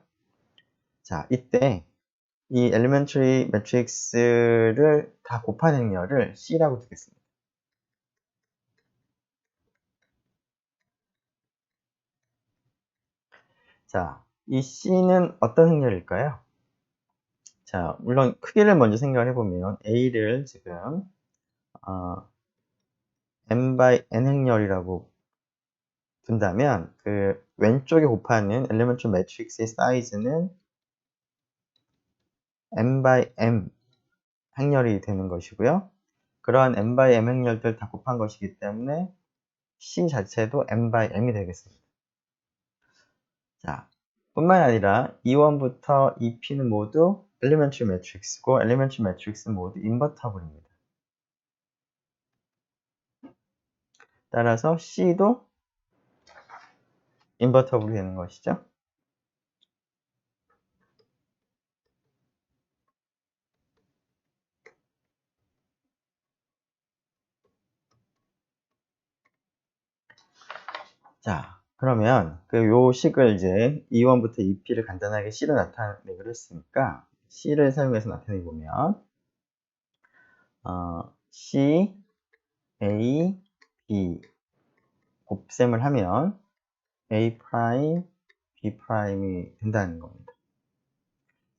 A: 자, 이때 이 엘리먼트리 매트릭스를 다 곱한 행렬을 C라고 두겠습니다. 자, 이 C는 어떤 행렬일까요? 자, 물론 크기를 먼저 생각을 해보면 A를 지금 n by n 행렬이라고 둔다면 그 왼쪽에 곱하는 엘리먼트 매트릭스의 사이즈는 n by m 행렬이 되는 것이고요. 그러한 n by m 행렬들 다 곱한 것이기 때문에 C 자체도 n by m이 되겠습니다. 자, 뿐만 아니라 E1부터 EP는 모두 엘리먼트 매트릭스고 엘리먼트 매트릭스는 모두 인버터블입니다. 따라서 C도 인버터블이 되는 것이죠. 자, 그러면 요 식을 이제 E1부터 EP를 간단하게 C로 나타내기로 했으니까 C를 사용해서 나타내 보면 C, A, B 곱셈을 하면 A 프라임, B 프라임이 된다는 겁니다.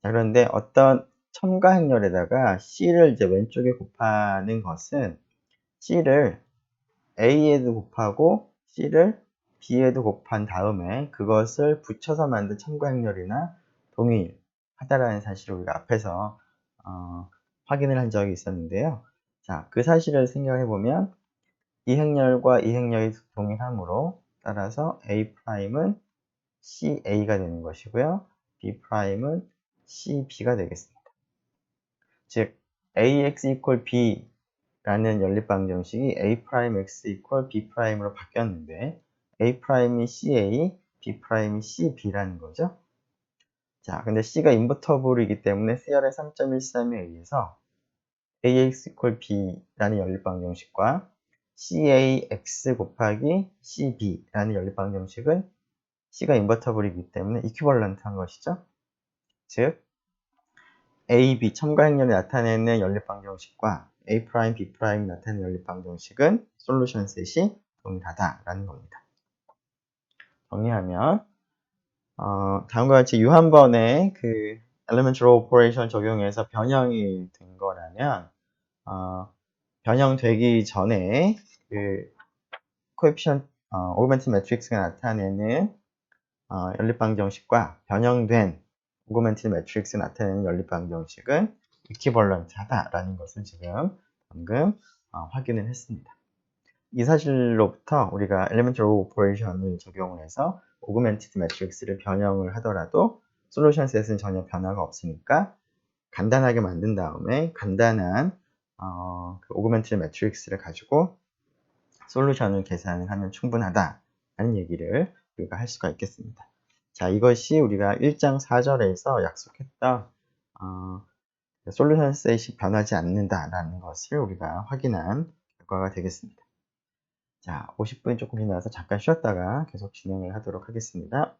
A: 자, 그런데 어떤 첨가 행렬에다가 C를 이제 왼쪽에 곱하는 것은 C를 A에도 곱하고 C를 B에도 곱한 다음에 그것을 붙여서 만든 첨가 행렬이나 동일하다라는 사실을 우리가 앞에서 확인을 한 적이 있었는데요. 자, 그 사실을 생각해 보면 이 행렬과 이 행렬이 동일하므로 따라서 A'은 CA가 되는 것이고요. B'은 CB가 되겠습니다. 즉 AX equal B라는 연립방정식이 A'X equal B'으로 바뀌었는데 A'이 CA, B'이 CB라는 거죠. 자, 근데 C가 인버터블이기 때문에 세열의 3.13에 의해서 AX equal B라는 연립방정식과 CAX 곱하기 CB라는 연립방정식은 C가 인버터블이기 때문에 이퀴벌런트한 것이죠. 즉 A, B 첨가 행렬을 나타내는 연립방정식과 A', B' 나타내는 연립방정식은 솔루션 셋이 동일하다라는 겁니다. 정리하면 다음과 같이 유한번에 그 elementary operation 적용해서 변형이 된 거라면 변형되기 전에 그 coefficient augmented matrix가 나타내는 연립방정식과 변형된 augmented matrix가 나타내는 연립방정식은 equivalent하다라는 것을 지금 방금 확인을 했습니다. 이 사실로부터 우리가 elementary operation을 적용을 해서 augmented matrix를 변형을 하더라도 솔루션 셋은 전혀 변화가 없으니까 간단하게 만든 다음에 간단한 그 augmented matrix를 가지고 솔루션을 계산을 하면 충분하다라는 얘기를 우리가 할 수가 있겠습니다. 자, 이것이 우리가 1장 4절에서 약속했던 솔루션 셋이 변하지 않는다라는 것을 우리가 확인한 결과가 되겠습니다. 자, 50분이 조금 지나서 잠깐 쉬었다가 계속 진행을 하도록 하겠습니다.